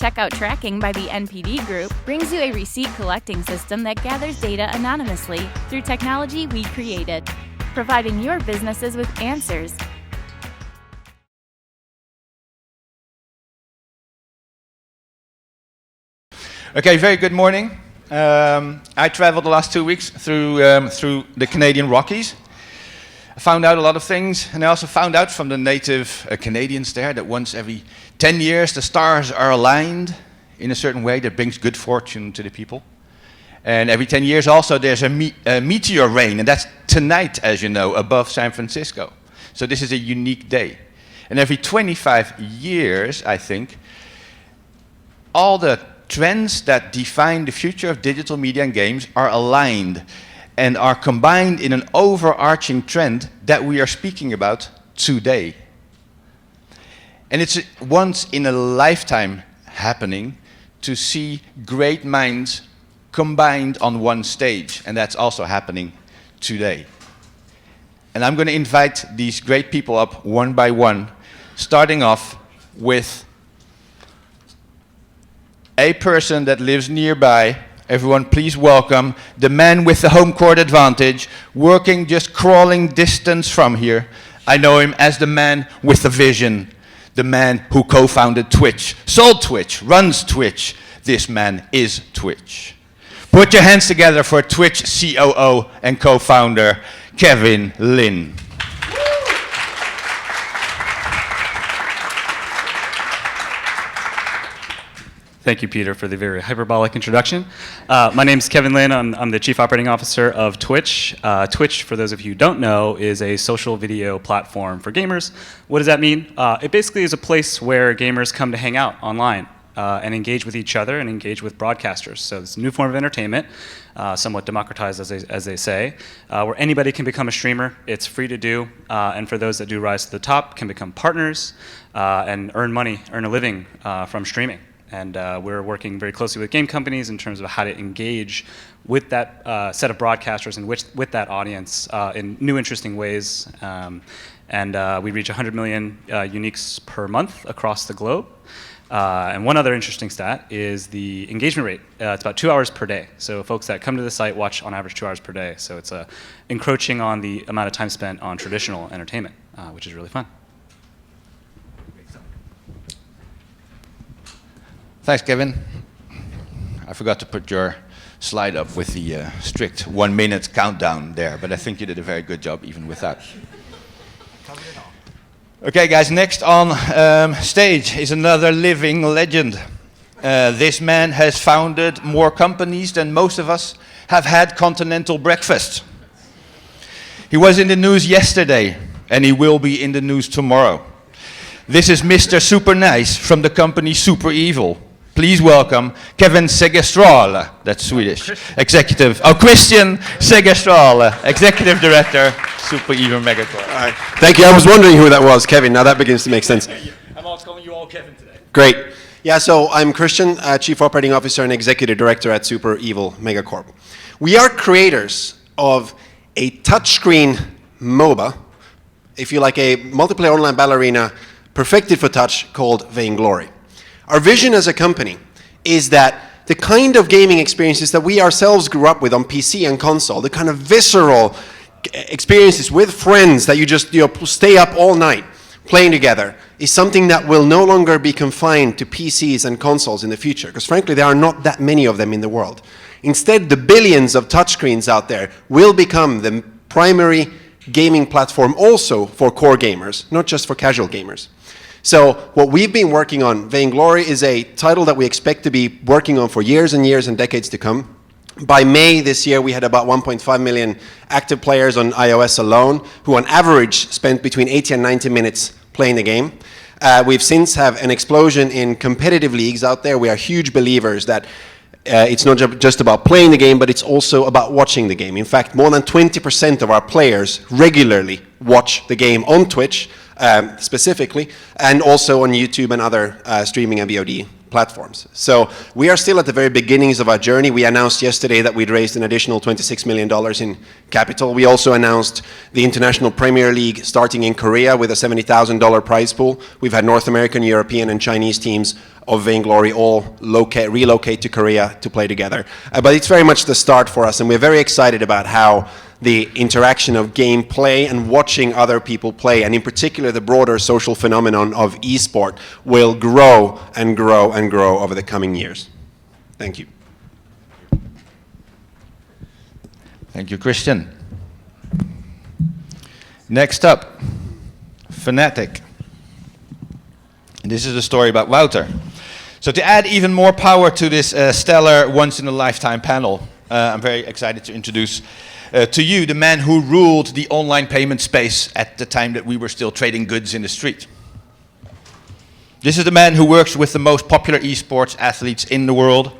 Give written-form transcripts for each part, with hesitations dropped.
Checkout tracking by the NPD Group brings you a receipt collecting system that gathers data anonymously through technology we created, providing your businesses with answers. Okay, very good morning. I traveled the last 2 weeks through the Canadian Rockies. I found out a lot of things, and I also found out from the native Canadians there that once every 10 years the stars are aligned in a certain way that brings good fortune to the people. And every 10 years also there's a meteor rain, and that's tonight, as you know, above San Francisco. So this is a unique day. And every 25 years, I think, all the trends that define the future of digital media and games are aligned and are combined in an overarching trend that we are speaking about today. And it's once in a lifetime happening to see great minds combined on one stage, and that's also happening today. And I'm going to invite these great people up one by one, starting off with a person that lives nearby. Everyone please welcome the man with the home court advantage, working just crawling distance from here. I know him as the man with the vision, the man who co-founded Twitch, sold Twitch, runs Twitch. This man is Twitch. Put your hands together for Twitch COO and co-founder, Kevin Lin. Thank you, Peter, for the very hyperbolic introduction. My name is Kevin Lin. I'm the Chief Operating Officer of Twitch. Twitch, for those of you who don't know, is a social video platform for gamers. What does that mean? It basically is a place where gamers come to hang out online and engage with each other and engage with broadcasters. So it's a new form of entertainment, somewhat democratized, as they say, where anybody can become a streamer. It's free to do, and for those that do rise to the top, can become partners and earn money, earn a living from streaming. And we're working very closely with game companies in terms of how to engage with that set of broadcasters and with that audience in new, interesting ways. We reach 100 million uniques per month across the globe. And one other interesting stat is the engagement rate. It's about 2 hours per day. So folks that come to the site watch on average 2 hours per day. So it's encroaching on the amount of time spent on traditional entertainment, which is really fun. Thanks, Kevin. I forgot to put your slide up with the strict 1 minute countdown there, but I think you did a very good job even with that. Okay, guys, next on stage is another living legend. This man has founded more companies than most of us have had continental breakfast. He was in the news yesterday, and he will be in the news tomorrow. This is Mr. Super Nice from the company Super Evil. Please welcome Kevin Segerstrale, that's Swedish, Kristian Segerstrale, Executive Director, Super Evil Megacorp. All right. Thank you. I was wondering who that was, Kevin. Now that begins to make sense. I'm also calling you all Kevin today. Great. Yeah, so I'm Kristian, Chief Operating Officer and Executive Director at Super Evil Megacorp. We are creators of a touchscreen MOBA, if you like, a multiplayer online battle arena perfected for touch called Vainglory. Our vision as a company is that the kind of gaming experiences that we ourselves grew up with on PC and console, the kind of visceral experiences with friends that you just stay up all night playing together, is something that will no longer be confined to PCs and consoles in the future, because frankly there are not that many of them in the world. Instead, the billions of touchscreens out there will become the primary gaming platform also for core gamers, not just for casual gamers. So what we've been working on, Vainglory, is a title that we expect to be working on for years and years and decades to come. By May this year, we had about 1.5 million active players on iOS alone, who on average spent between 80 and 90 minutes playing the game. We've since have an explosion in competitive leagues out there. We are huge believers that it's not just about playing the game, but it's also about watching the game. In fact, more than 20% of our players regularly watch the game on Twitch, specifically, and also on YouTube and other streaming and VOD platforms. So we are still at the very beginnings of our journey. We announced yesterday that we'd raised an additional $26 million in capital. We also announced the International Premier League starting in Korea with a $70,000 prize pool. We've had North American, European, and Chinese teams of Vainglory all relocate to Korea to play together. But it's very much the start for us, and we're very excited about how the interaction of gameplay and watching other people play, and in particular the broader social phenomenon of esport, will grow and grow and grow over the coming years. Thank you. Thank you, Kristian. Next up, Fnatic. This is a story about Wouter. So to add even more power to this stellar once-in-a-lifetime panel, I'm very excited to introduce to you the man who ruled the online payment space at the time that we were still trading goods in the street. This is the man who works with the most popular esports athletes in the world,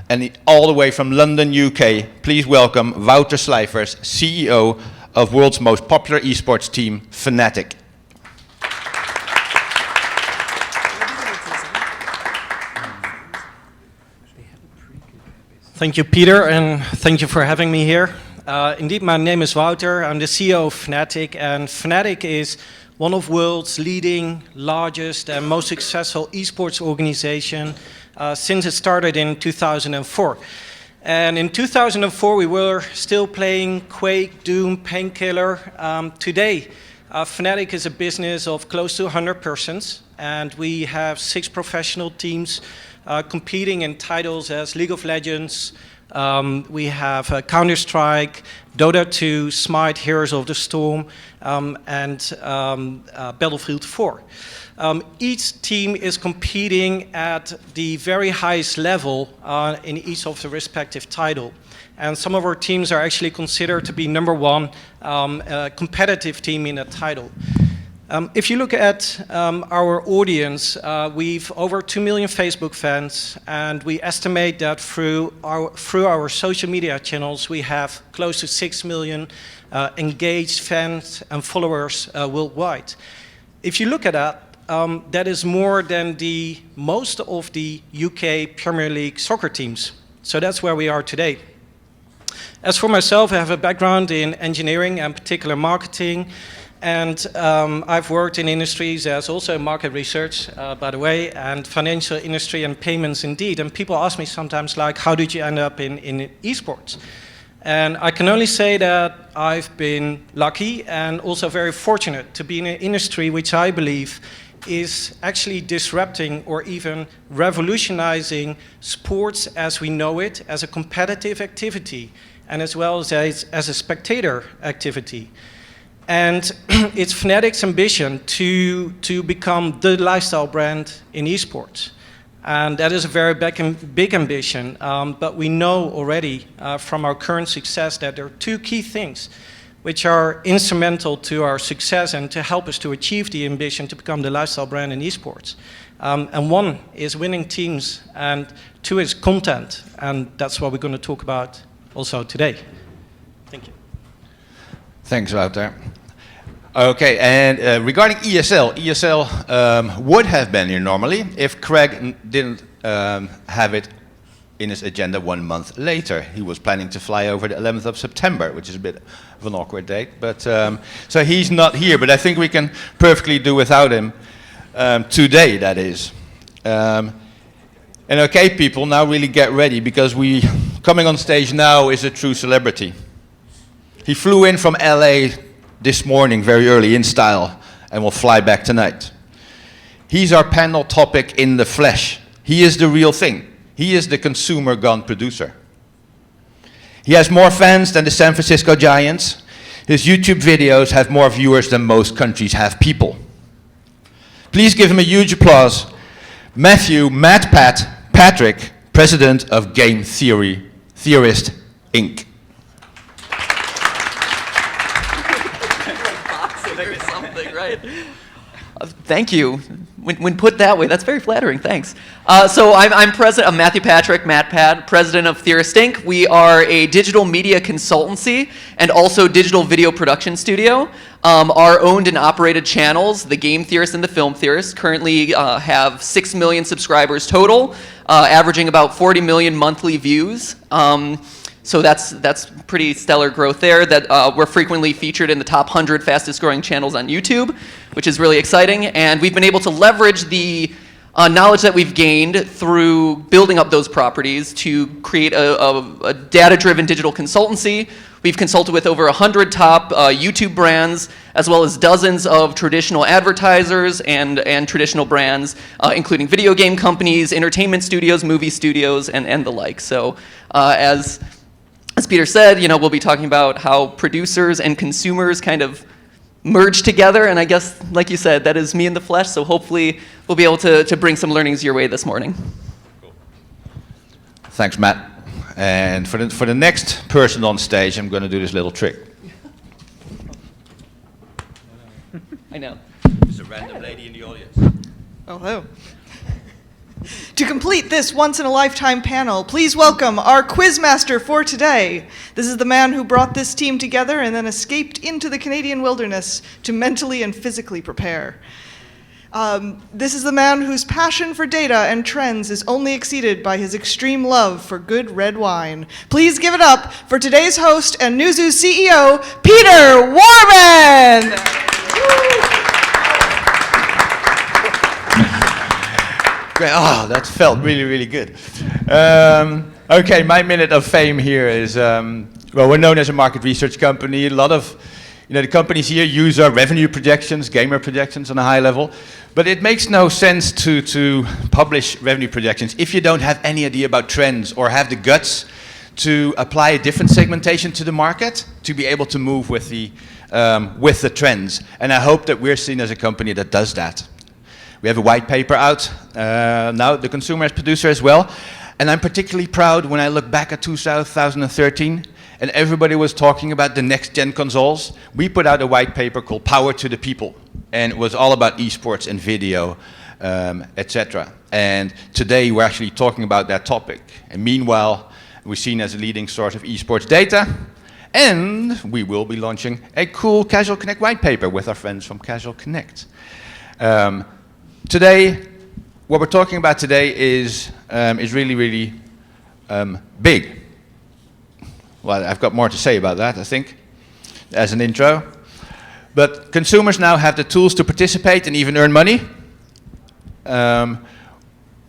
and all the way from London, UK. Please welcome Wouter Sleijffers, CEO of world's most popular esports team, Fnatic. Thank you, Peter, and thank you for having me here. Indeed, my name is Wouter. I'm the CEO of Fnatic, and Fnatic is one of the world's leading, largest, and most successful esports organization since it started in 2004. And in 2004, we were still playing Quake, Doom, Painkiller. Today, Fnatic is a business of close to 100 persons, and we have 6 professional teams competing in titles as League of Legends. We have Counter-Strike, Dota 2, Smite, Heroes of the Storm, and Battlefield 4. Each team is competing at the very highest level in each of the respective title. And some of our teams are actually considered to be #1 competitive team in a title. If you look at our audience, we've over 2 million Facebook fans, and we estimate that through our social media channels, we have close to 6 million engaged fans and followers worldwide. If you look at that, that is more than most of the UK Premier League soccer teams. So that's where we are today. As for myself, I have a background in engineering and particular marketing. And I've worked in industries as also market research, by the way, and financial industry and payments indeed. And people ask me sometimes, like, how did you end up in esports? And I can only say that I've been lucky and also very fortunate to be in an industry which I believe is actually disrupting or even revolutionizing sports as we know it, as a competitive activity, and as well as a spectator activity. And it's Fnatic's ambition to become the lifestyle brand in esports. And that is a very big ambition, but we know already from our current success that there are 2 key things which are instrumental to our success and to help us to achieve the ambition to become the lifestyle brand in esports. And 1 is winning teams, and 2 is content, and that's what we're going to talk about also today. Thank you. Thanks, Wouter. Okay, and regarding ESL would have been here normally if Craig didn't have it in his agenda 1 month later. He was planning to fly over the 11th of September, which is a bit of an awkward date. But so he's not here, but I think we can perfectly do without him today, that is. And okay, people, now really get ready, because coming on stage now is a true celebrity. He flew in from LA this morning very early in style and will fly back tonight. He's our panel topic in the flesh. He is the real thing. He is the consumer gun producer. He has more fans than the San Francisco Giants. His YouTube videos have more viewers than most countries have people. Please give him a huge applause. Patrick, president of Game Theorist, Inc. Thank you. When put that way, that's very flattering. Thanks. So I'm president. I'm Matthew Patrick, president of Theorist Inc. We are a digital media consultancy and also digital video production studio. Our owned and operated channels, the Game Theorist and the Film Theorist, currently have 6 million subscribers total, averaging about 40 million monthly views. So that's pretty stellar growth there. That we're frequently featured in the top 100 fastest growing channels on YouTube, which is really exciting. And we've been able to leverage the knowledge that we've gained through building up those properties to create a data-driven digital consultancy. We've consulted with over 100 top YouTube brands, as well as dozens of traditional advertisers and traditional brands, including video game companies, entertainment studios, movie studios, and the like. So as Peter said, we'll be talking about how producers and consumers kind of merge together, and I guess, like you said, that is me in the flesh, so hopefully we'll be able to bring some learnings your way this morning. Thanks, Matt. And for the next person on stage, I'm going to do this little trick. I know. There's a random lady in the audience. Oh, hello. To complete this once-in-a-lifetime panel, please welcome our quizmaster for today. This is the man who brought this team together and then escaped into the Canadian wilderness to mentally and physically prepare. This is the man whose passion for data and trends is only exceeded by his extreme love for good red wine. Please give it up for today's host and Newzoo CEO, Peter Warman! Great. Oh, that felt really, really good. Okay, my minute of fame here is, well, we're known as a market research company. A lot of the companies here use our revenue projections, gamer projections on a high level, but it makes no sense to publish revenue projections if you don't have any idea about trends or have the guts to apply a different segmentation to the market to be able to move with the trends. And I hope that we're seen as a company that does that. We have a white paper out now, the consumer as producer as well. And I'm particularly proud when I look back at 2013 and everybody was talking about the next gen consoles. We put out a white paper called Power to the People. And it was all about esports and video, etc. And today we're actually talking about that topic. And meanwhile, we're seen as a leading source of esports data. And we will be launching a cool Casual Connect white paper with our friends from Casual Connect. Today, what we're talking about today is really, really big. Well, I've got more to say about that, I think, as an intro. But consumers now have the tools to participate and even earn money,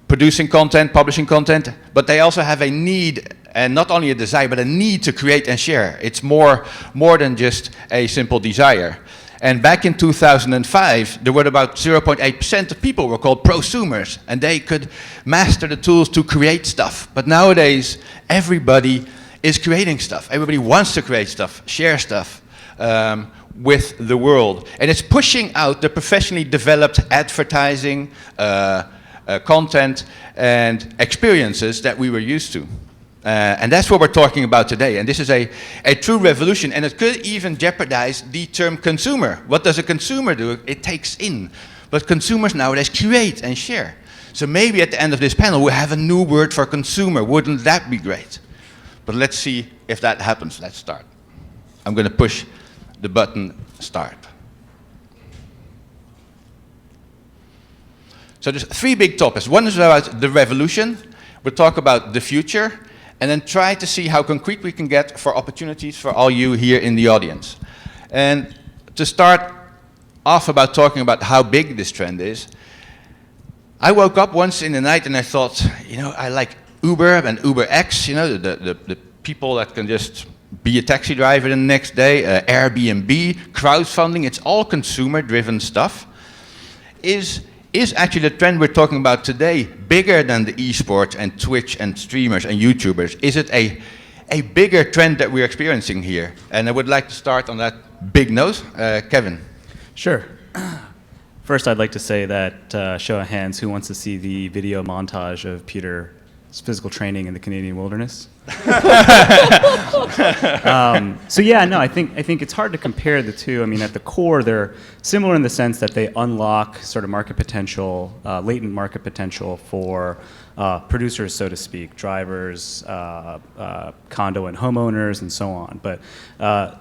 producing content, publishing content, but they also have a need, and not only a desire, but a need to create and share. It's more than just a simple desire. And back in 2005, there were about 0.8% of people were called prosumers, and they could master the tools to create stuff. But nowadays, everybody is creating stuff. Everybody wants to create stuff, share stuff with the world. And it's pushing out the professionally developed advertising, content, and experiences that we were used to. And that's what we're talking about today. And this is a true revolution, and it could even jeopardize the term consumer. What does a consumer do? It takes in. But consumers nowadays create and share. So maybe at the end of this panel we'll have a new word for consumer. Wouldn't that be great? But let's see if that happens. Let's start. I'm going to push the button start. So there's three big topics. One is about the revolution. We'll talk about the future, and then try to see how concrete we can get for opportunities for all you here in the audience. And to start off about talking about how big this trend is, I woke up once in the night and I thought, I like Uber and UberX, the people that can just be a taxi driver the next day, Airbnb, crowdfunding, it's all consumer-driven stuff. Is actually the trend we're talking about today bigger than the esports and Twitch and streamers and YouTubers? Is it a bigger trend that we're experiencing here? And I would like to start on that big note. Kevin. Sure. First, I'd like to say that, show of hands, who wants to see the video montage of Peter's physical training in the Canadian wilderness? So yeah, no, I think it's hard to compare the two. I mean, at the core, they're similar in the sense that they unlock sort of market potential, latent market potential for producers, so to speak, drivers, condo and homeowners, and so on. But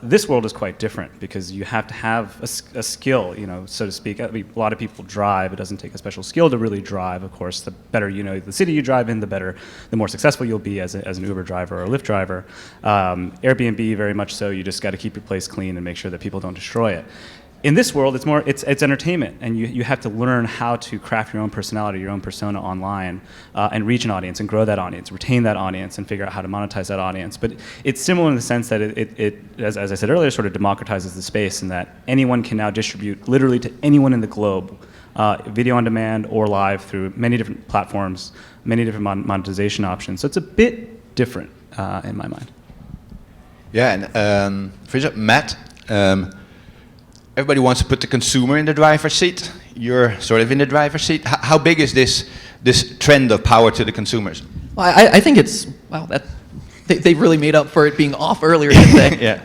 this world is quite different because you have to have a skill, so to speak. I mean, a lot of people drive. It doesn't take a special skill to really drive. Of course, the better you know the city you drive in, the more successful you'll be as an Uber driver or a Lyft driver. Airbnb, very much so. You just got to keep your place clean and make sure that people don't destroy it. in this world, it's entertainment, and you have to learn how to craft your own personality, your own persona online, and reach an audience and grow that audience, retain that audience, and figure out how to monetize that audience. But it's similar in the sense that it as I said earlier, sort of democratizes the space, in that anyone can now distribute literally to anyone in the globe, video on demand or live through many different platforms, many different monetization options. So it's a bit different in my mind. Yeah, and for example, Matt. Everybody wants to put the consumer in the driver's seat. You're sort of in the driver's seat. How big is this trend of power to the consumers? Well, I think it's, wow, they really made up for it being off earlier, didn't they? Yeah.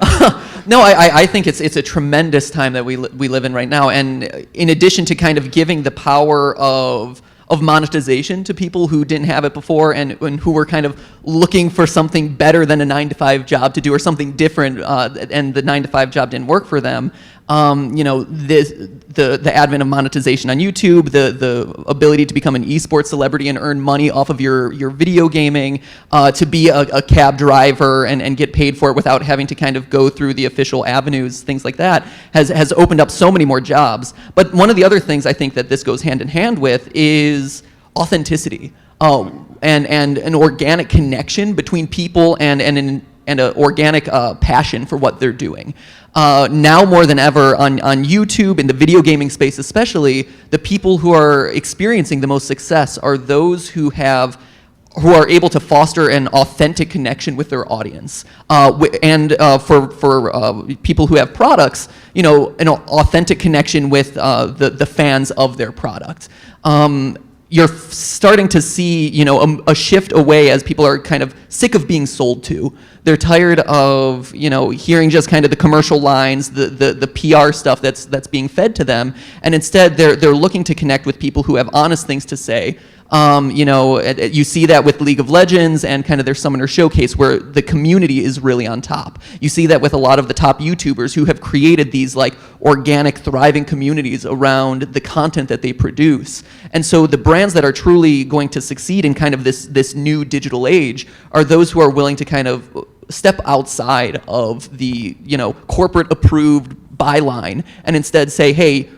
No, I think it's a tremendous time that we live in right now. And in addition to kind of giving the power of monetization to people who didn't have it before, and who were kind of looking for something better than a 9-to-5 job to do, or something different, and the 9-to-5 job didn't work for them. The advent of monetization on YouTube, the ability to become an esports celebrity and earn money off of your video gaming, to be a cab driver and get paid for it without having to kind of go through the official avenues, things like that, has opened up so many more jobs. But one of the other things I think that this goes hand in hand with is authenticity, and an organic connection between people, and an organic passion for what they're doing. Now more than ever on YouTube, in the video gaming space especially, the people who are experiencing the most success are those who are able to foster an authentic connection with their audience. For people who have products, an authentic connection with the fans of their product. You're starting to see, a shift away as people are kind of sick of being sold to. They're tired of, hearing just kind of the commercial lines, the PR stuff that's being fed to them, and instead they're looking to connect with people who have honest things to say. You see that with League of Legends and kind of their Summoner Showcase, where the community is really on top. You see that with a lot of the top YouTubers who have created these like organic, thriving communities around the content that they produce. And so the brands that are truly going to succeed in kind of this new digital age are those who are willing to kind of step outside of the, corporate approved byline, and instead say, hey,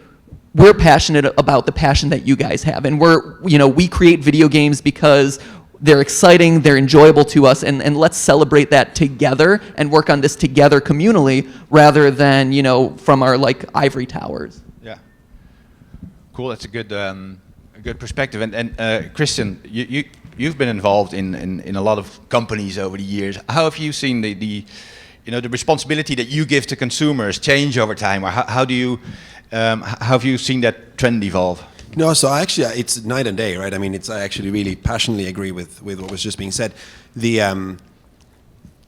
we're passionate about the passion that you guys have, and we create video games because they're exciting, they're enjoyable to us, and let's celebrate that together and work on this together communally, rather than, from our like ivory towers. Yeah. Cool. That's a good perspective. And Kristian, you've been involved in a lot of companies over the years. How have you seen the responsibility that you give to consumers change over time, or how have you seen that trend evolve? No, so actually it's night and day, right? I mean, I actually really passionately agree with what was just being said.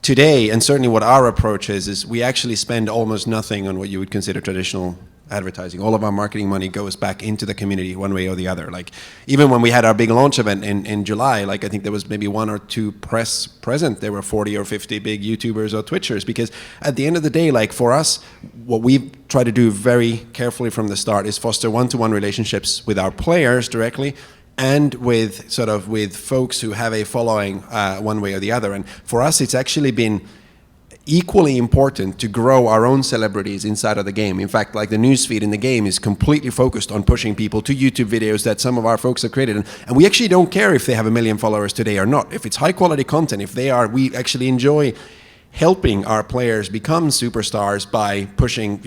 Today, and certainly what our approach is we actually spend almost nothing on what you would consider traditional advertising. All of our marketing money goes back into the community one way or the other. Like, even when we had our big launch event in July, like I think there was maybe 1 or 2 press present. There were 40 or 50 big YouTubers or Twitchers, because at the end of the day, like for us, what we try to do very carefully from the start is foster one-to-one relationships with our players directly, and with folks who have a following one way or the other. And for us, it's actually been equally important to grow our own celebrities inside of the game. In fact, like the newsfeed in the game is completely focused on pushing people to YouTube videos that some of our folks have created. And we actually don't care if they have 1 million followers today or not. If it's high quality content, we actually enjoy helping our players become superstars by pushing,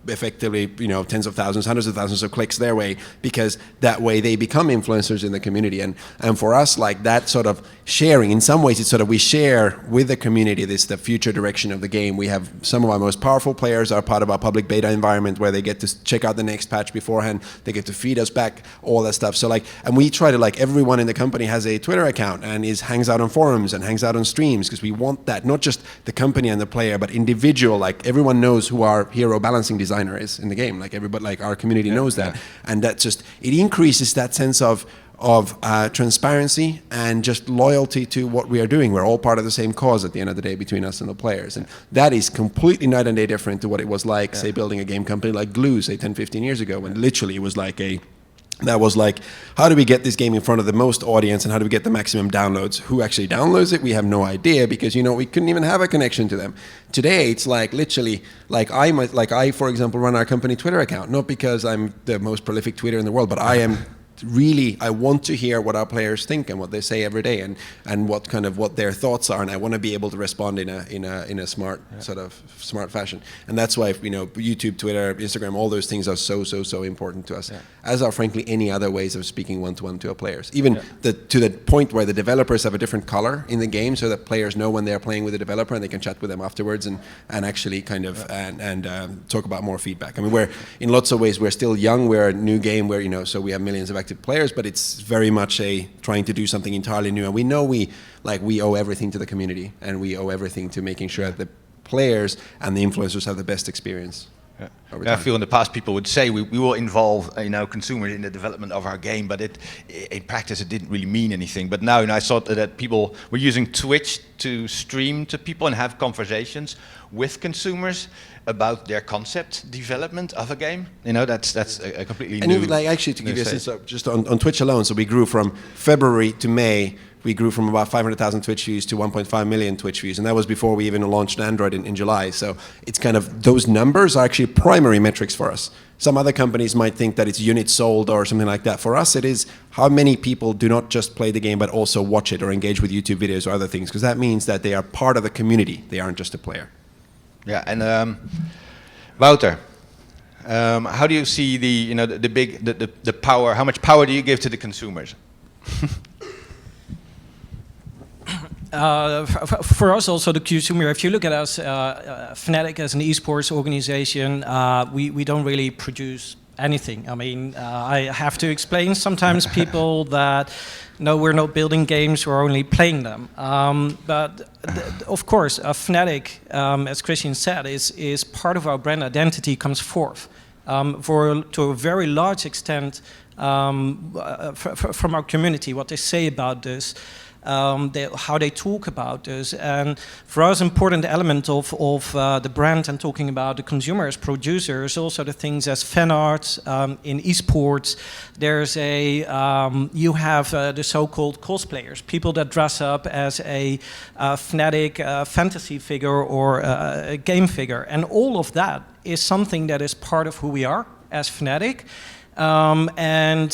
effectively, tens of thousands, hundreds of thousands of clicks their way, because that way they become influencers in the community. And for us, like that sort of sharing, in some ways, it's sort of we share with the community the future direction of the game. We have some of our most powerful players are part of our public beta environment, where they get to check out the next patch beforehand. They get to feed us back all that stuff. So and we try to, everyone in the company has a Twitter account and hangs out on forums and hangs out on streams, because we want that, not just the company and the player, but individual, everyone knows who our hero balancing designer is in the game. Everybody, our community knows that. And that just, it increases that sense of transparency and just loyalty to what we are doing. We're all part of the same cause at the end of the day between us and the players. And that is completely night and day different to what it was like, say, building a game company like Glue, say 10, 15 years ago, when literally it was like a That was like, how do we get this game in front of the most audience, and how do we get the maximum downloads? Who actually downloads it? We have no idea, because we couldn't even have a connection to them. Today, it's like literally, like I, for example, run our company Twitter account, not because I'm the most prolific tweeter in the world, but I want to hear what our players think and what they say every day, and what their thoughts are, and I want to be able to respond in a smart smart fashion. And that's why YouTube, Twitter, Instagram, all those things are so important to us, as are frankly any other ways of speaking one-to-one to our players. Even to the point where the developers have a different color in the game, so that players know when they're playing with the developer and they can chat with them afterwards and actually talk about more feedback. I mean, we're in lots of ways we're still young. We're a new game where so we have millions of active players, but it's very much trying to do something entirely new, and we know we owe everything to the community, and we owe everything to making sure that the players and the influencers have the best experience. I feel in the past people would say we will involve consumers in the development of our game, but in practice it didn't really mean anything. But now I saw that people were using Twitch to stream to people and have conversations with consumers about their concept development of a game. That's a completely new. And actually, to give you a sense, just on Twitch alone, so we grew from February to May. We grew from about 500,000 Twitch views to 1.5 million Twitch views, and that was before we even launched Android in July. So it's those numbers are actually primary metrics for us. Some other companies might think that it's units sold or something like that. For us, it is how many people do not just play the game, but also watch it or engage with YouTube videos or other things, because that means that they are part of the community. They aren't just a player. Yeah, and Wouter, how do you see the power? How much power do you give to the consumers? For us, also the consumer, if you look at us, Fnatic as an esports organization, we don't really produce anything. I mean, I have to explain sometimes people that no, we're not building games, we're only playing them. But of course, Fnatic, as Kristian said, is part of our brand identity, comes forth to a very large extent from our community, what they say about this. How they talk about this, and for us, important element of the brand and talking about the consumers, producers, also the things as fan art in esports. There's you have the so-called cosplayers, people that dress up as a Fnatic fantasy figure or a game figure, and all of that is something that is part of who we are as Fnatic. And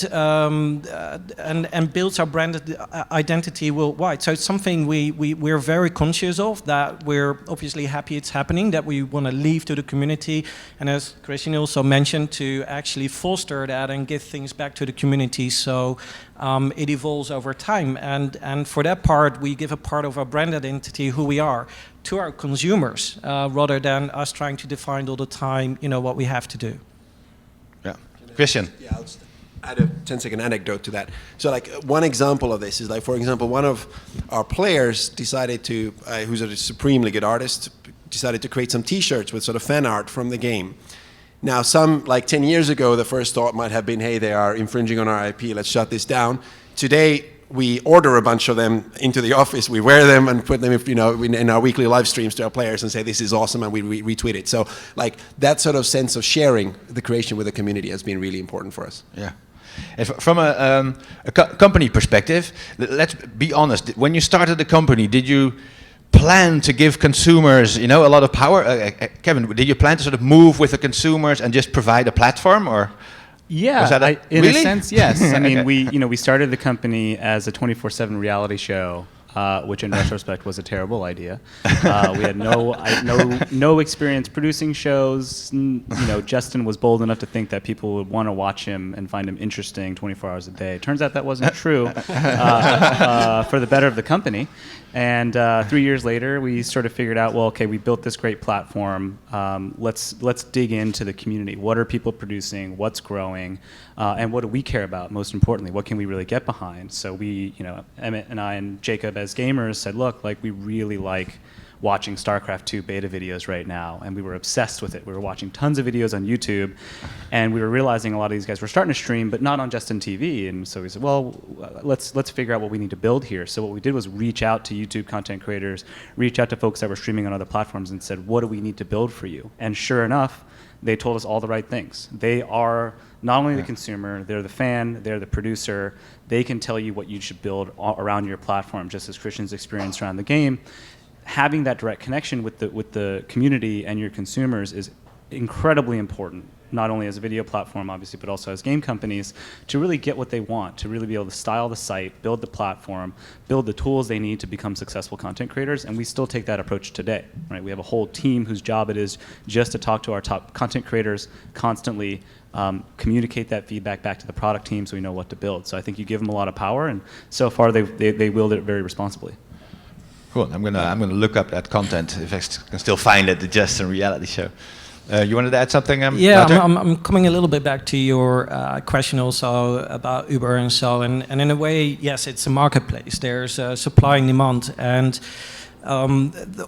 builds our brand identity worldwide. So it's something we're very conscious of, that we're obviously happy it's happening, that we want to leave to the community, and as Kristian also mentioned, to actually foster that and give things back to the community, so it evolves over time. And for that part, we give a part of our brand identity, who we are, to our consumers, rather than us trying to define all the time, what we have to do. Kristian. Yeah, I'll just add a 10-second anecdote to that. So one example of this is for example, one of our players decided to, who's a supremely good artist, decided to create some t-shirts with sort of fan art from the game. Now 10 years ago, the first thought might have been, hey, they are infringing on our IP, let's shut this down. Today, we order a bunch of them into the office, we wear them and put them in our weekly live streams to our players and say this is awesome, and we retweet it. So that sort of sense of sharing the creation with the community has been really important for us. Yeah. From a company perspective, let's be honest, when you started the company, did you plan to give consumers a lot of power? Kevin, did you plan to sort of move with the consumers and just provide a platform, or? Yeah, in really? a sense, yes. I mean, Okay. we started the company as a 24/7 reality show, which in retrospect was a terrible idea. We had no experience producing shows. Justin was bold enough to think that people would want to watch him and find him interesting 24 hours a day. Turns out that wasn't true for the better of the company. And 3 years later, we sort of figured out, well, okay, we built this great platform. Let's dig into the community. What are people producing? What's growing? And what do we care about? Most importantly, what can we really get behind? So we, Emmett and I and Jacob as gamers said, look, we really like watching StarCraft 2 beta videos right now, and we were obsessed with it. We were watching tons of videos on YouTube, and we were realizing a lot of these guys were starting to stream, but not on Justin TV. And so we said, well, let's figure out what we need to build here. So what we did was reach out to YouTube content creators, reach out to folks that were streaming on other platforms, and said, what do we need to build for you? And sure enough, they told us all the right things. They are not only the consumer, they're the fan, they're the producer. They can tell you what you should build around your platform, just as Kristian's experience around the game. Having that direct connection with the community and your consumers is incredibly important, not only as a video platform, obviously, but also as game companies, to really get what they want, to really be able to style the site, build the platform, build the tools they need to become successful content creators, and we still take that approach today, right? We have a whole team whose job it is just to talk to our top content creators constantly, communicate that feedback back to the product team so we know what to build. So I think you give them a lot of power, and so far they wield it very responsibly. Cool. I'm gonna look up that content if I can still find it. Just a reality show. You wanted to add something? Yeah, Wouter? I'm coming a little bit back to your question also about Uber and so, and in a way, yes, it's a marketplace. There's supply and demand, and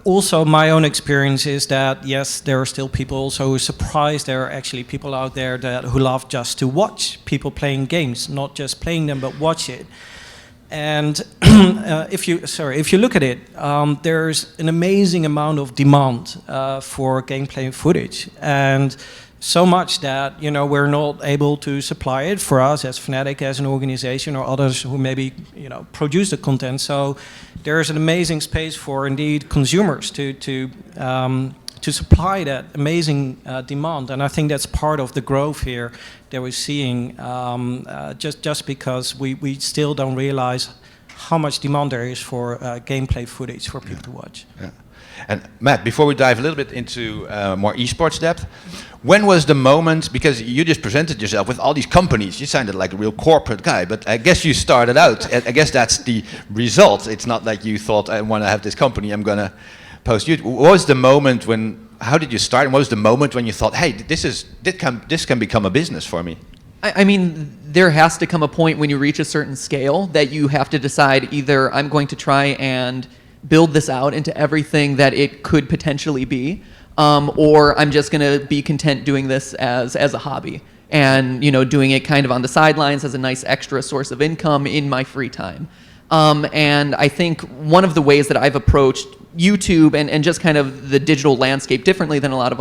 also my own experience is that yes, there are still people also who are surprised. There are actually people out there who love just to watch people playing games, not just playing them, but watch it. And if you look at it, there's an amazing amount of demand for gameplay footage, and so much that we're not able to supply it for us as Fnatic, as an organization, or others who maybe produce the content. So there's an amazing space for indeed consumers to supply that amazing demand, and I think that's part of the growth here that we're seeing. Just because we still don't realize how much demand there is for gameplay footage for people to watch. Yeah. And Matt, before we dive a little bit into more esports depth, when was the moment, because you just presented yourself with all these companies, you sounded like a real corporate guy, but I guess you started out, I guess that's the result. It's not like you thought, I want to have this company, I'm going to post YouTube. What was the moment how did you start, and what was the moment when you thought, hey, this can become a business for me? I mean, there has to come a point when you reach a certain scale that you have to decide either I'm going to try and build this out into everything that it could potentially be, or I'm just going to be content doing this as a hobby and doing it kind of on the sidelines as a nice extra source of income in my free time. And I think one of the ways that I've approached YouTube and just kind of the digital landscape differently than a lot of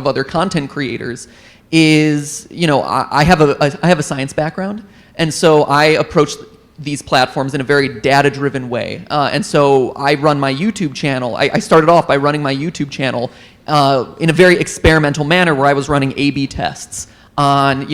other content creators is, I have a science background, and so I approach these platforms in a very data-driven way. And so I run my YouTube channel. I started off by running my YouTube channel in a very experimental manner, where I was running A/B tests on,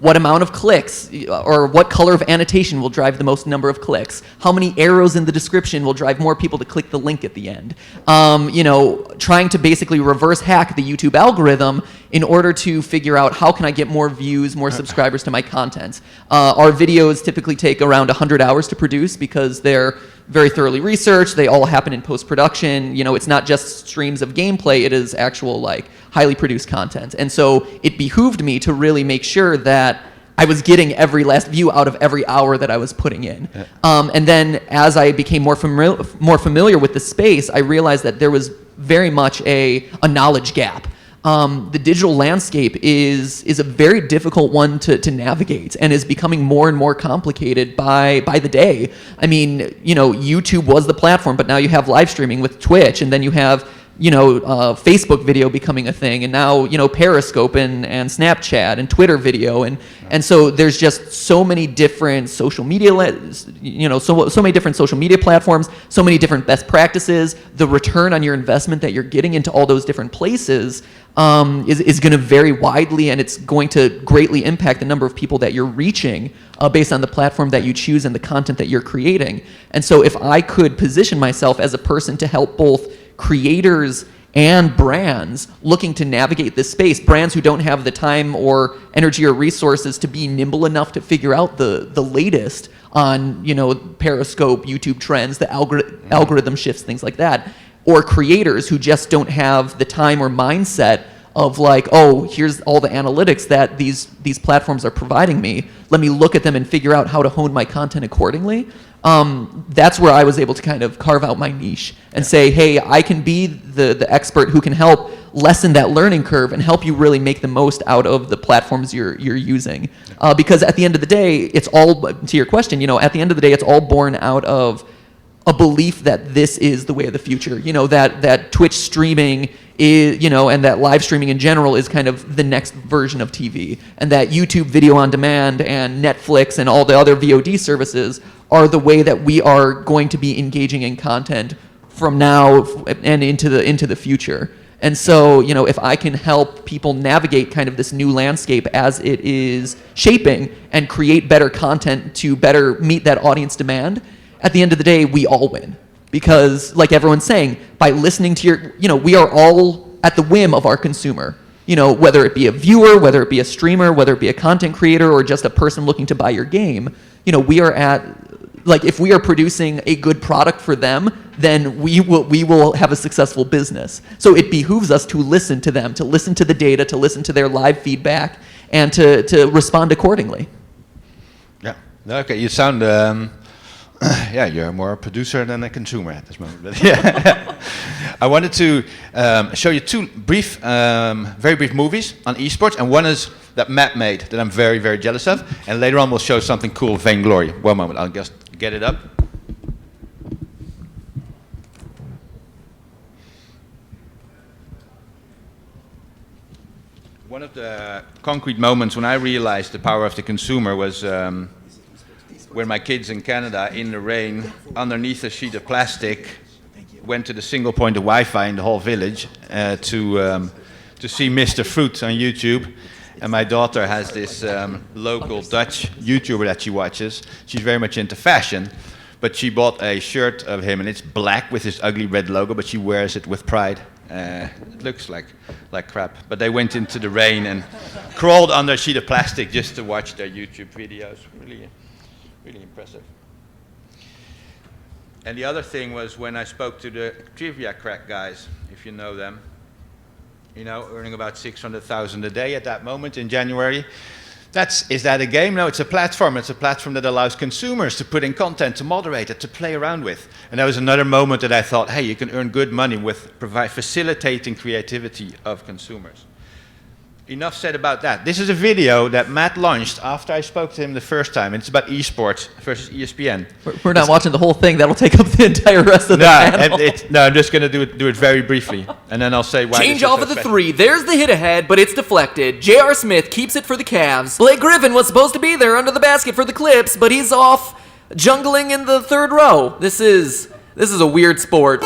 what amount of clicks or what color of annotation will drive the most number of clicks, how many arrows in the description will drive more people to click the link at the end. Trying to basically reverse hack the YouTube algorithm in order to figure out how can I get more views, more subscribers to my content. Our videos typically take around 100 hours to produce because they're very thoroughly researched. They all happen in post-production. It's not just streams of gameplay, it is actual highly produced content. And so it behooved me to really make sure that I was getting every last view out of every hour that I was putting in. Yeah. And then as I became more familiar with the space, I realized that there was very much a knowledge gap. The digital landscape is a very difficult one to navigate, and is becoming more and more complicated by the day. I mean, YouTube was the platform, but now you have live streaming with Twitch, and then you have Facebook video becoming a thing, and now Periscope and Snapchat and Twitter video, and so there's just so many different social media, so many different social media platforms, so many different best practices. The return on your investment that you're getting into all those different places is going to vary widely, and it's going to greatly impact the number of people that you're reaching based on the platform that you choose and the content that you're creating. And so if I could position myself as a person to help both creators and brands looking to navigate this space, brands who don't have the time or energy or resources to be nimble enough to figure out the latest on Periscope, YouTube trends, the algorithm shifts, things like that, or creators who just don't have the time or mindset of here's all the analytics that these platforms are providing me, let me look at them and figure out how to hone my content accordingly. That's where I was able to kind of carve out my niche and say, hey, I can be the expert who can help lessen that learning curve and help you really make the most out of the platforms you're using. Because at the end of the day, it's all, to your question, at the end of the day, it's all born out of a belief that this is the way of the future. That Twitch streaming is, and that live streaming in general is kind of the next version of TV, and that YouTube video on demand and Netflix and all the other VOD services are the way that we are going to be engaging in content from now and into the future. And so, if I can help people navigate kind of this new landscape as it is shaping and create better content to better meet that audience demand, at the end of the day, we all win. Because, like everyone's saying, by listening to we are all at the whim of our consumer. Whether it be a viewer, whether it be a streamer, whether it be a content creator, or just a person looking to buy your game, we are if we are producing a good product for them, then we will have a successful business. So it behooves us to listen to them, to listen to the data, to listen to their live feedback, and to respond accordingly. Yeah. Okay. You sound. You're more a producer than a consumer at this moment. But yeah. I wanted to show you two very brief movies on esports, and one is that Matt made that I'm very, very jealous of, and later on we'll show something cool, Vainglory. One moment, I'll just get it up. One of the concrete moments when I realized the power of the consumer was when my kids in Canada, in the rain, underneath a sheet of plastic, went to the single point of Wi-Fi in the whole village to see Mr. Fruit on YouTube. And my daughter has this local Dutch YouTuber that she watches. She's very much into fashion, but she bought a shirt of him, and it's black with his ugly red logo, but she wears it with pride. It looks like crap. But they went into the rain and crawled under a sheet of plastic just to watch their YouTube videos. Really impressive. And the other thing was when I spoke to the Trivia Crack guys, if you know them, earning about 600,000 a day at that moment in January. Is that a game? No, it's a platform. It's a platform that allows consumers to put in content, to moderate it, to play around with. And that was another moment that I thought, hey, you can earn good money with facilitating creativity of consumers. Enough said about that. This is a video that Matt launched after I spoke to him the first time. It's about esports versus ESPN. We're not watching the whole thing. That'll take up the entire rest of the panel. No, I'm just going to do it very briefly, and then I'll say why. Change off of the three. There's the hit ahead, but it's deflected. J.R. Smith keeps it for the Cavs. Blake Griffin was supposed to be there under the basket for the Clips, but he's off jungling in the third row. This is a weird sport.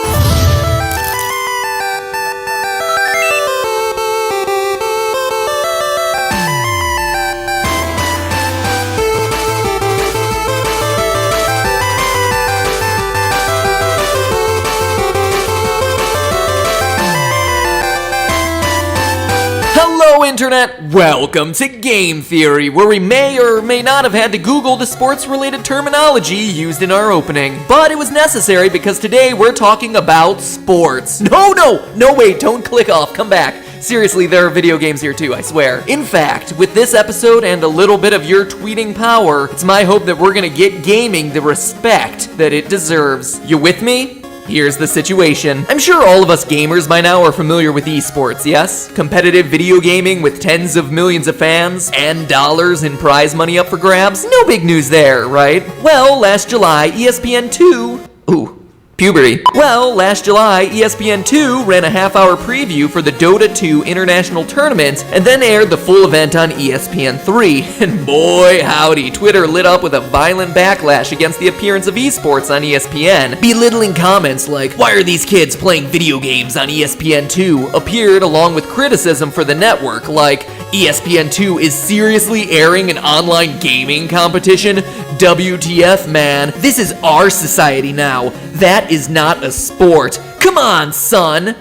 Hello, Internet! Welcome to Game Theory, where we may or may not have had to Google the sports-related terminology used in our opening. But it was necessary because today we're talking about sports. No, wait, don't click off, come back. Seriously, there are video games here too, I swear. In fact, with this episode and a little bit of your tweeting power, it's my hope that we're gonna get gaming the respect that it deserves. You with me? Here's the situation. I'm sure all of us gamers by now are familiar with esports, yes? Competitive video gaming with tens of millions of fans and dollars in prize money up for grabs? No big news there, right? Well, last July, ESPN2... Puberty. Well, last July, ESPN2 ran a half-hour preview for the Dota 2 International Tournament and then aired the full event on ESPN3. And boy, howdy, Twitter lit up with a violent backlash against the appearance of esports on ESPN. Belittling comments like, "Why are these kids playing video games on ESPN2?" appeared along with criticism for the network like, "ESPN2 is seriously airing an online gaming competition? WTF, man. This is our society now. That is not a sport. Come on, son."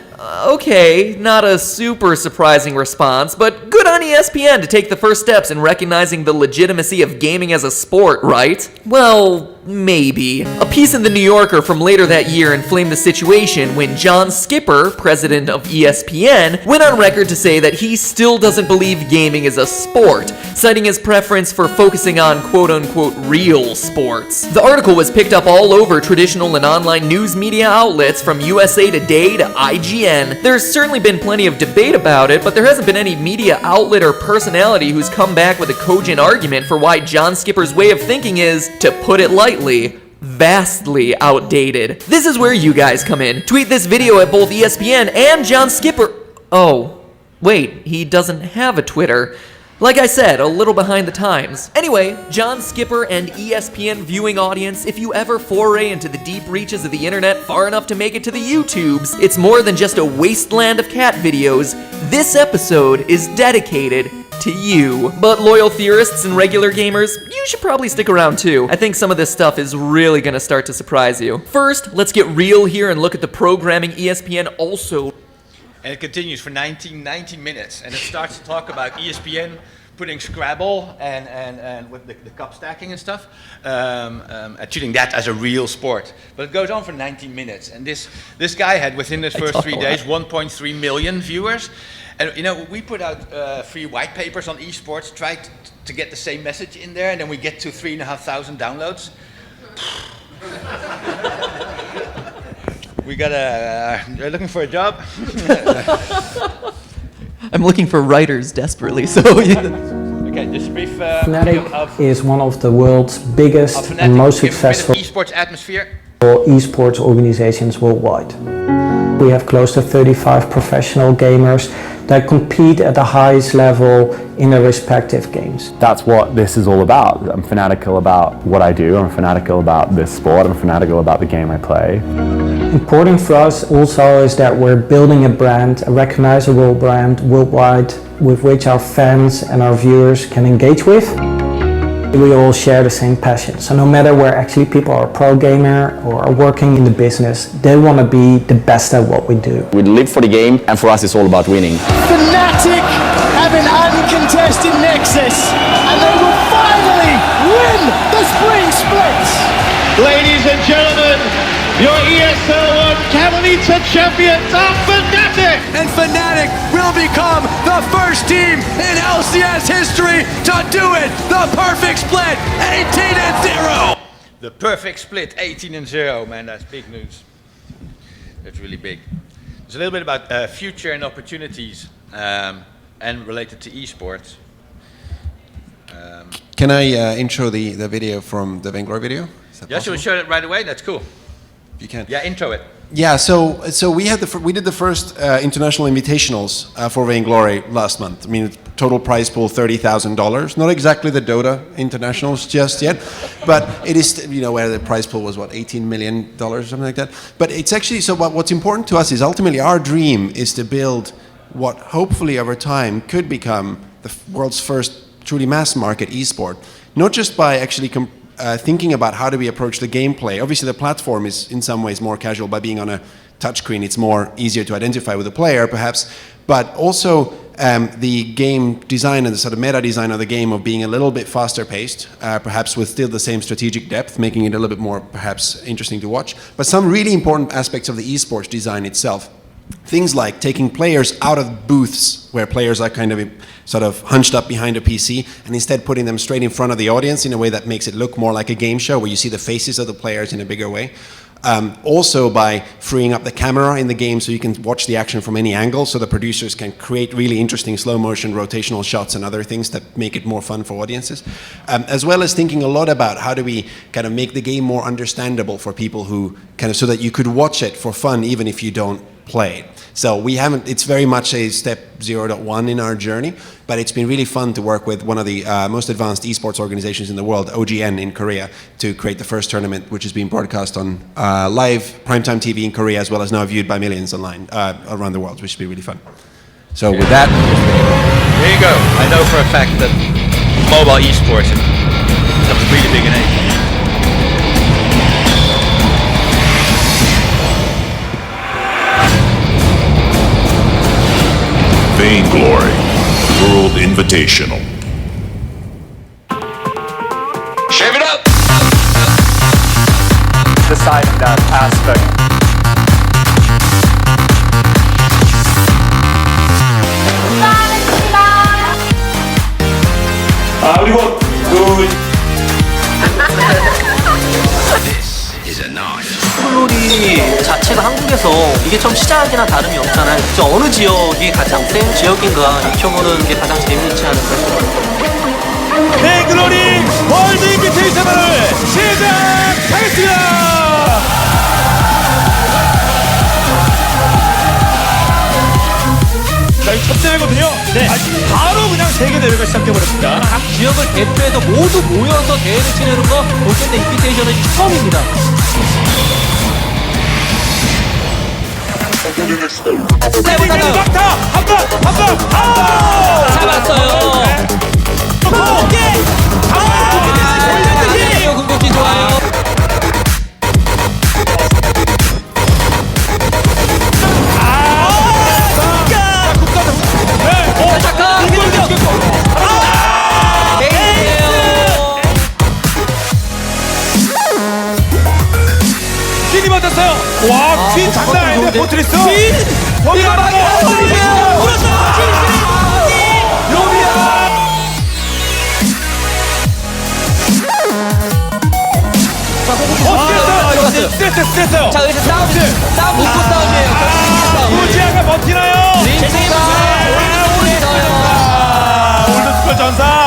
Okay, not a super surprising response, but good on ESPN to take the first steps in recognizing the legitimacy of gaming as a sport, right? Well, maybe. A piece in The New Yorker from later that year inflamed the situation when John Skipper, president of ESPN, went on record to say that he still doesn't believe gaming is a sport, citing his preference for focusing on quote-unquote real sports. The article was picked up all over traditional and online news media outlets from USA Today to IGN. There's certainly been plenty of debate about it, but there hasn't been any media outlet or personality who's come back with a cogent argument for why John Skipper's way of thinking is, to put it lightly, vastly outdated. This is where you guys come in. Tweet this video at both ESPN and John Skipper. Oh, wait, he doesn't have a Twitter. Like I said, a little behind the times. Anyway, John Skipper and ESPN viewing audience, if you ever foray into the deep reaches of the internet far enough to make it to the YouTubes, it's more than just a wasteland of cat videos. This episode is dedicated to you. But loyal theorists and regular gamers, you should probably stick around too. I think some of this stuff is really gonna start to surprise you. First, let's get real here and look at the programming ESPN also. And it continues for 19 minutes, and it starts to talk about ESPN putting Scrabble and with the cup stacking and stuff, treating that as a real sport. But it goes on for 19 minutes, and this guy had within his first 3 days 1.3 million viewers. And you know, we put out free white papers on esports, tried to get the same message in there, and then we get to 3,500 downloads. We got you're looking for a job? I'm looking for writers desperately, so... Okay, just a brief Fnatic is one of the world's biggest and most successful esports atmosphere. Esports organizations worldwide. We have close to 35 professional gamers that compete at the highest level in their respective games. That's what this is all about. I'm fanatical about what I do, I'm fanatical about this sport, I'm fanatical about the game I play. Important for us also is that we're building a brand, a recognizable brand worldwide with which our fans and our viewers can engage with. We all share the same passion, so no matter where actually people are a pro gamer or are working in the business, they want to be the best at what we do. We live for the game, and for us it's all about winning. Fnatic have an uncontested nexus, and they will finally win the spring split. Ladies and gentlemen, your ESL 1 Untitled champions are Fnatic! And Fnatic will become the first team in LCS history to do it! The perfect split, 18-0! The perfect split, 18-0, man, that's big news. That's really big. There's a little bit about future and opportunities and related to esports. Can I intro the video from the Vainglory video? Yes, you'll show it right away, that's cool. If you can. Yeah, intro it. Yeah, so we did the first international invitationals for Vainglory last month. I mean, total prize pool $30,000. Not exactly the Dota internationals just yet, but it is, you know, where the prize pool was what, $18 million or something like that. But it's actually, so what's important to us is ultimately our dream is to build what hopefully over time could become the world's first truly mass market esport. Not just by actually thinking about how do we approach the gameplay. Obviously the platform is in some ways more casual. By being on a touchscreen, it's more easier to identify with the player perhaps, but also the game design and the sort of meta design of the game of being a little bit faster paced, perhaps with still the same strategic depth, making it a little bit more perhaps interesting to watch, but some really important aspects of the esports design itself. Things like taking players out of booths where players are kind of sort of hunched up behind a PC and instead putting them straight in front of the audience in a way that makes it look more like a game show where you see the faces of the players in a bigger way. Also by freeing up the camera in the game so you can watch the action from any angle, so the producers can create really interesting slow motion rotational shots and other things that make it more fun for audiences. As well as thinking a lot about how do we kind of make the game more understandable for people who kind of, so that you could watch it for fun even if you don't play. So we haven't, it's very much a step 0.1 in our journey, but it's been really fun to work with one of the most advanced esports organizations in the world, OGN in Korea, to create the first tournament, which is being broadcast on live primetime TV in Korea, as well as now viewed by millions online around the world, which should be really fun. So with that, there you go. I know for a fact that mobile esports becomes really big in Asia. Vainglory World Invitational. Shave it up! Deciding that aspect. This is a knife. 폴롤이 자체가 한국에서 이게 좀 시작이나 다름이 없잖아요. 그래서 어느 지역이 가장 센 지역인가 익혀보는 게 가장 재미있지 않을까 싶어요. 베이글로리 월드 인비테이셔널을 시작하겠습니다. 세계 대회가 시작해버렸습니다. 각 지역을 대표해서 모두 모여서 대회를 치르는 거 볼텐데 인비테이션은 처음입니다. 막타! 한 번! 잡았어요. 궁극기 좋아요. 퀸이 맞았어요. 와, 퀸 장난 아닌데 포트리스. 이거 막이야. 스트레스요. 자, 여기서 싸움 묶고 싸움이에요. 우지아가 버티나요? 올드스쿨 전사.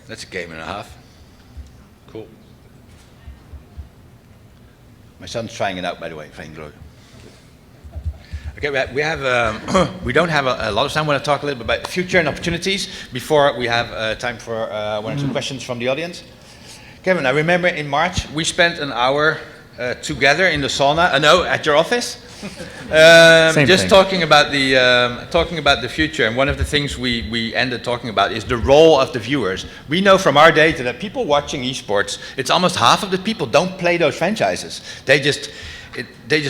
That's a game and a half. Cool. My son's trying it out, by the way, Vainglory. Okay, we have we don't have a lot of time. I want to talk a little bit about future and opportunities before we have time for one or two questions from the audience. Kevin, I remember in March we spent an hour together in the sauna. No, at your office. Talking about the future, and one of the things we ended talking about is the role of the viewers. We know from our data that people watching esports, it's almost half of the people don't play those franchises. They just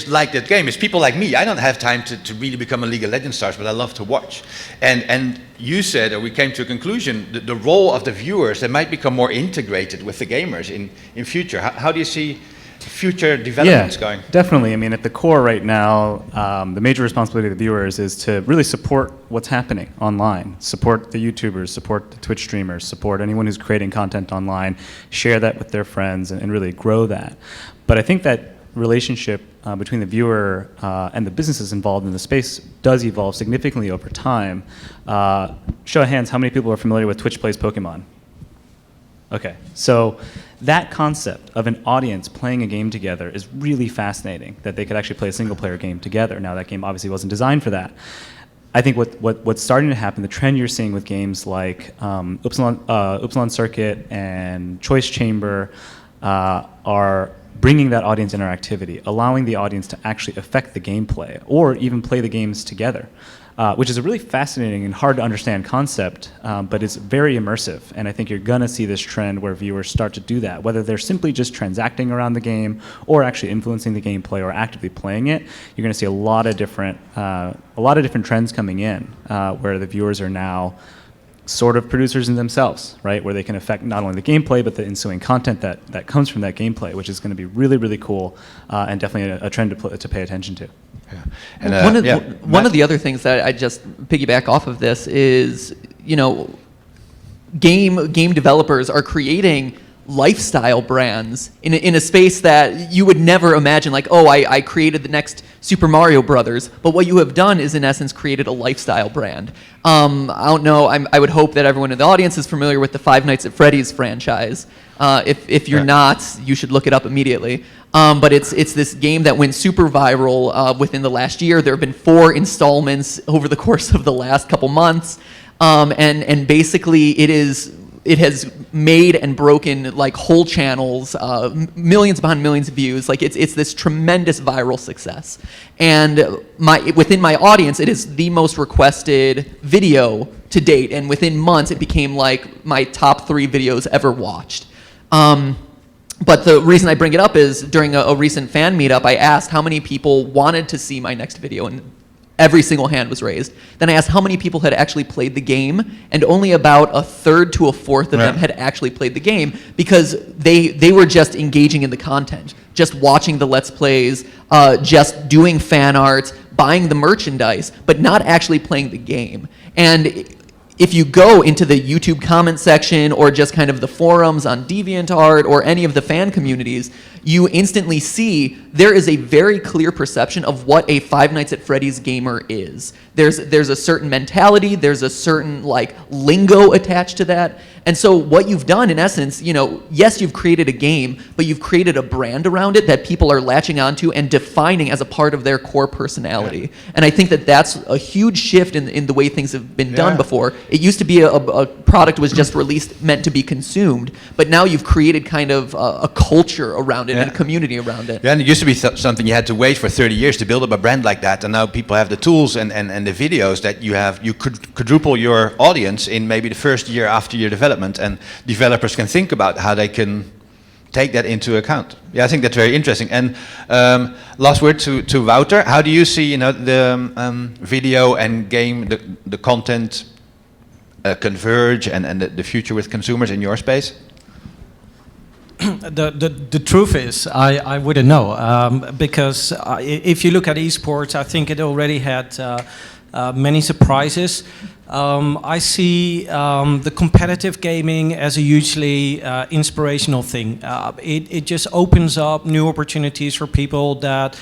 like that game. It's people like me. I don't have time to really become a League of Legends star, but I love to watch. And you said, or we came to a conclusion, the role of the viewers, that might become more integrated with the gamers in future. How do you see future developments going? Definitely. I mean, at the core right now, the major responsibility of the viewers is to really support what's happening online, support the YouTubers, support the Twitch streamers, support anyone who's creating content online, share that with their friends, and really grow that. But I think that relationship between the viewer and the businesses involved in the space does evolve significantly over time. Show of hands, how many people are familiar with Twitch Plays Pokemon? Okay, so that concept of an audience playing a game together is really fascinating, that they could actually play a single-player game together. Now, that game obviously wasn't designed for that. I think what's starting to happen, the trend you're seeing with games like Upsilon Circuit and Choice Chamber are bringing that audience interactivity, allowing the audience to actually affect the gameplay or even play the games together. Which is a really fascinating and hard to understand concept, but it's very immersive. And I think you're going to see this trend where viewers start to do that, whether they're simply just transacting around the game or actually influencing the gameplay or actively playing it. You're going to see a lot of different trends coming in, where the viewers are now sort of producers in themselves, right? Where they can affect not only the gameplay, but the ensuing content that comes from that gameplay, which is going to be really, really cool, and definitely a trend to pay attention to. Yeah. And, one of the other things that I just piggyback off of this is, game developers are creating lifestyle brands in a space that you would never imagine, like, oh, I created the next Super Mario Brothers, but what you have done is in essence created a lifestyle brand. I don't know, I would hope that everyone in the audience is familiar with the Five Nights at Freddy's franchise. If you're not, you should look it up immediately. But it's this game that went super viral within the last year. There have been 4 installments over the course of the last couple months, and basically it has made and broken like whole channels, millions upon millions of views. Like it's this tremendous viral success, and within my audience, it is the most requested video to date, and within months, it became like my top 3 videos ever watched. But the reason I bring it up is during a recent fan meetup, I asked how many people wanted to see my next video, and every single hand was raised. Then I asked how many people had actually played the game, and only about a third to a fourth of them had actually played the game, because they were just engaging in the content, just watching the Let's Plays, just doing fan art, buying the merchandise, but not actually playing the game. And if you go into the YouTube comment section or just kind of the forums on DeviantArt or any of the fan communities, you instantly see there is a very clear perception of what a Five Nights at Freddy's gamer is. There's a certain mentality, there's a certain like lingo attached to that. And so what you've done in essence, you know, yes, you've created a game, but you've created a brand around it that people are latching onto and defining as a part of their core personality. And I think that that's a huge shift in the way things have been done before. It used to be a product was just released meant to be consumed, but now you've created kind of a culture around it and a community around it. Yeah, and it used to be something you had to wait for 30 years to build up a brand like that, and now people have the tools and the videos that you could quadruple your audience in maybe the first year after your development, and developers can think about how they can take that into account. Yeah, I think that's very interesting. And last word to Wouter. How do you see, you know, the video and game, the content converge and the future with consumers in your space? The truth is, I wouldn't know, because if you look at esports, I think it already had many surprises. I see the competitive gaming as a hugely inspirational thing. It just opens up new opportunities for people that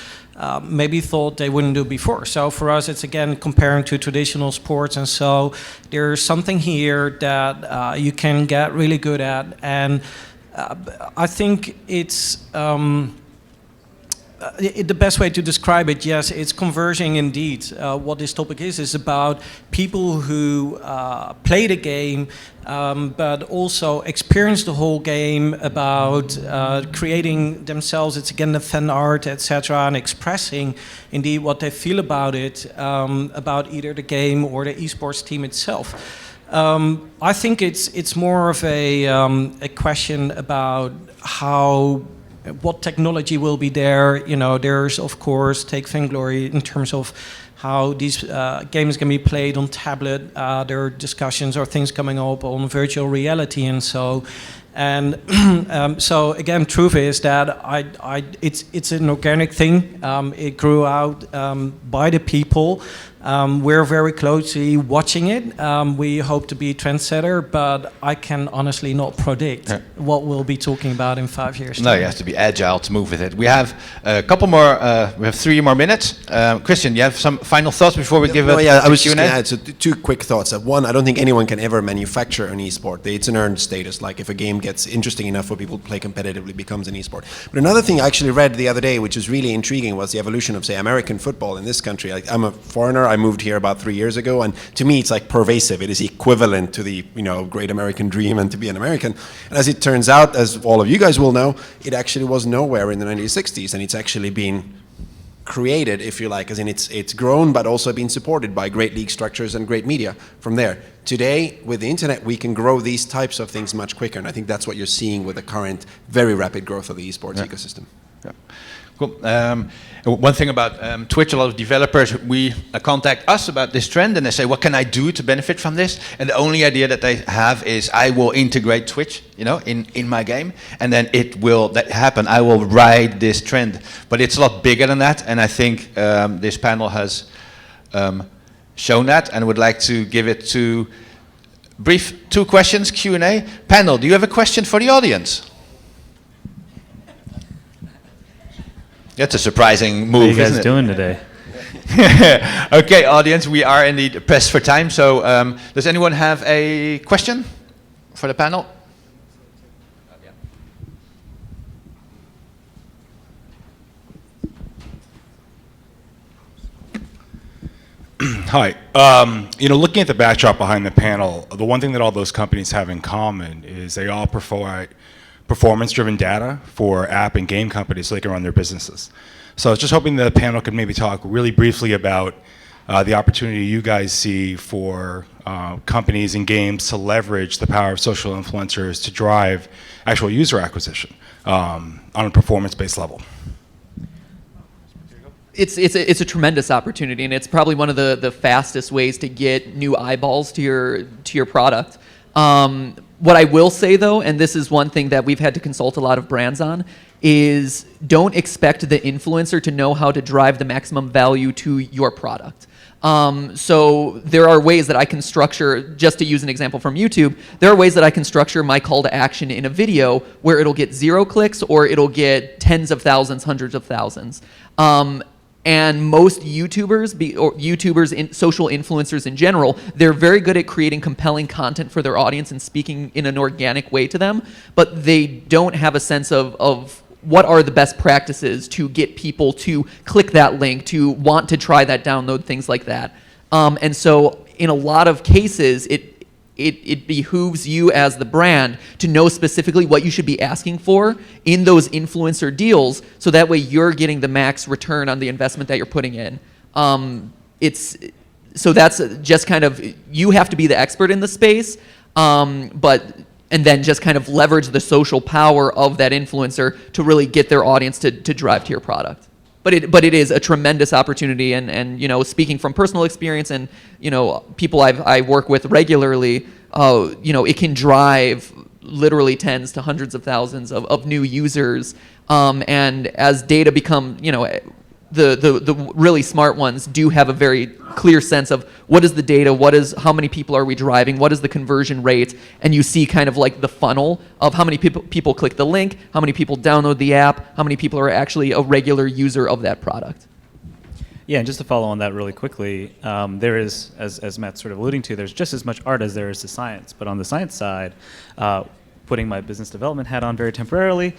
maybe thought they wouldn't do before. So for us, it's again comparing to traditional sports, and so there's something here that you can get really good at, and I think it's the best way to describe it, yes, it's converging indeed. What this topic is about people who play the game, but also experience the whole game, about creating themselves. It's again the fan art, etc., and expressing indeed what they feel about it, about either the game or the esports team itself. I think it's more of a question about what technology will be there. You know, there's of course take vainglory in terms of how these games can be played on tablet. There are discussions or things coming up on virtual reality and so. And so again, truth is that it's an organic thing. It grew out by the people. We're very closely watching it. We hope to be a trendsetter, but I can honestly not predict what we'll be talking about in 5 years. No, you have to be agile to move with it. We have a couple more. We have 3 more minutes. Kristian, you have some final thoughts before we give it? I was just going to add 2 quick thoughts. One, I don't think anyone can ever manufacture an esport. It's an earned status. Like if a game gets interesting enough for people to play competitively, becomes an esport. But another thing I actually read the other day, which is really intriguing, was the evolution of, say, American football in this country. I'm a foreigner. I moved here about 3 years ago, and to me it's like pervasive. It is equivalent to the great American dream and to be an American. And as it turns out, as all of you guys will know, it actually was nowhere in the 1960s, and it's actually been created, if you like, as in it's grown, but also been supported by great league structures and great media from there. Today, with the internet, we can grow these types of things much quicker, and I think that's what you're seeing with the current very rapid growth of the esports ecosystem. Yeah. Cool. One thing about Twitch, a lot of developers, we contact us about this trend, and they say, what can I do to benefit from this? And the only idea that they have is, I will integrate Twitch, in my game, and then it will happen. I will ride this trend. But it's a lot bigger than that, and I think this panel has shown that, and would like to give it to brief 2 questions, Q&A. Panel, do you have a question for the audience? That's a surprising move, What are you guys isn't it? doing today? Okay, audience, we are indeed pressed for time. So, does anyone have a question for the panel? Hi. Looking at the backdrop behind the panel, the one thing that all those companies have in common is they all provide performance-driven data for app and game companies so they can run their businesses. So I was just hoping the panel could maybe talk really briefly about the opportunity you guys see for companies and games to leverage the power of social influencers to drive actual user acquisition on a performance-based level. it's a tremendous opportunity, and it's probably one of the fastest ways to get new eyeballs to your product. What I will say though, and this is one thing that we've had to consult a lot of brands on, is don't expect the influencer to know how to drive the maximum value to your product. So there are ways that I can structure, just to use an example from YouTube, there are ways that I can structure my call to action in a video where it'll get 0 clicks or it'll get tens of thousands, hundreds of thousands. And most YouTubers, or YouTubers, social influencers in general, they're very good at creating compelling content for their audience and speaking in an organic way to them, but they don't have a sense of what are the best practices to get people to click that link, to want to try that download, things like that. And so in a lot of cases, it behooves you as the brand to know specifically what you should be asking for in those influencer deals, so that way you're getting the max return on the investment that you're putting in. So that's just kind of, you have to be the expert in the space, and then just kind of leverage the social power of that influencer to really get their audience to drive to your product. But it is a tremendous opportunity, and you know, speaking from personal experience and, you know, people I work with regularly, you know, it can drive literally tens to hundreds of thousands of new users, and as data become, you know, the really smart ones do have a very clear sense of what is the data, how many people are we driving, what is the conversion rate, and you see kind of like the funnel of how many people click the link, how many people download the app, how many people are actually a regular user of that product. Yeah, and just to follow on that really quickly, there is, as Matt's sort of alluding to, there's just as much art as there is to science. But on the science side, putting my business development hat on very temporarily,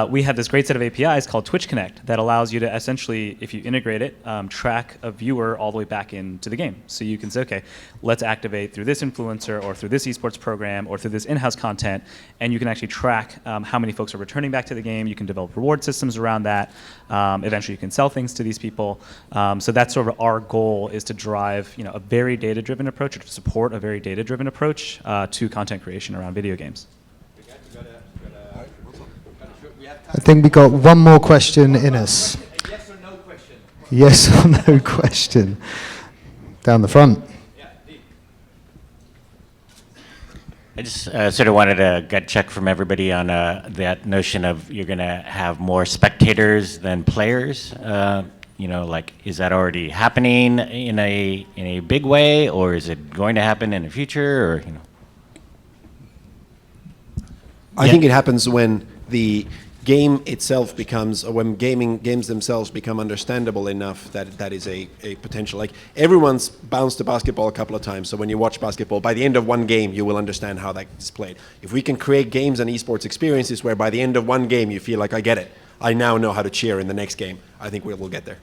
we have this great set of APIs called Twitch Connect that allows you to essentially, if you integrate it, track a viewer all the way back into the game. So you can say, okay, let's activate through this influencer or through this esports program or through this in-house content, and you can actually track how many folks are returning back to the game. You can develop reward systems around that. Eventually you can sell things to these people. So that's sort of our goal, is to drive, you know, a very data-driven approach, or to support a very data-driven approach to content creation around video games. I think we got one more question in us. Yes or no question? Yes or no question. Down the front. I just sort of wanted a gut check from everybody on that notion of you're going to have more spectators than players. You know, like, is that already happening in a big way, or is it going to happen in the future, or, you know? I think it happens when the game itself becomes, or when games themselves become understandable enough that that is a potential. Like, everyone's bounced a basketball a couple of times, so when you watch basketball, by the end of one game, you will understand how that is played. If we can create games and esports experiences where by the end of one game you feel like, I get it, I now know how to cheer in the next game, I think we will get there.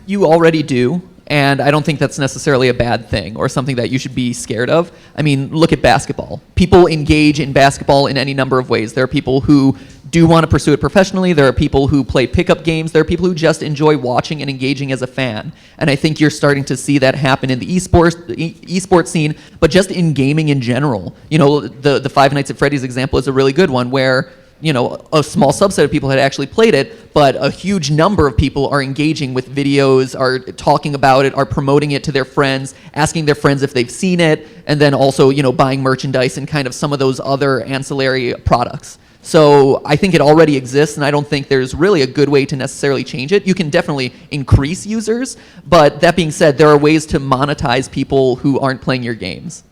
You already do, and I don't think that's necessarily a bad thing or something that you should be scared of. I mean, look at basketball. People engage in basketball in any number of ways. There are people who do want to pursue it professionally. There are people who play pickup games. There are people who just enjoy watching and engaging as a fan. And I think you're starting to see that happen in the esports scene, but just in gaming in general. You know, the Five Nights at Freddy's example is a really good one, where, you know, a small subset of people had actually played it, but a huge number of people are engaging with videos, are talking about it, are promoting it to their friends, asking their friends if they've seen it, and then also, you know, buying merchandise and kind of some of those other ancillary products. So I think it already exists, and I don't think there's really a good way to necessarily change it. You can definitely increase users, but that being said, there are ways to monetize people who aren't playing your games.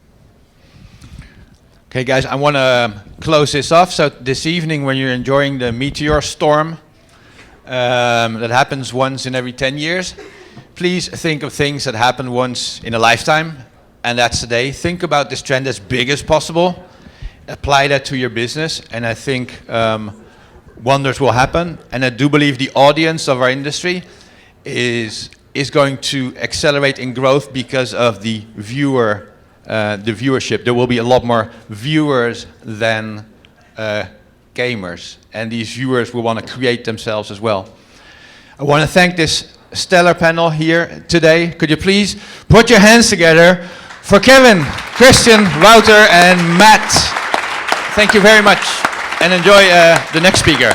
Okay, guys, I want to close this off. So this evening, when you're enjoying the meteor storm that happens once in every 10 years, please think of things that happen once in a lifetime, and that's today. Think about this trend as big as possible. Apply that to your business, and I think wonders will happen. And I do believe the audience of our industry is going to accelerate in growth because of the viewership. There will be a lot more viewers than gamers, and these viewers will want to create themselves as well. I want to thank this stellar panel here today. Could you please put your hands together for Kevin, Kristian, Wouter, and Matt. Thank you very much, and enjoy the next speaker.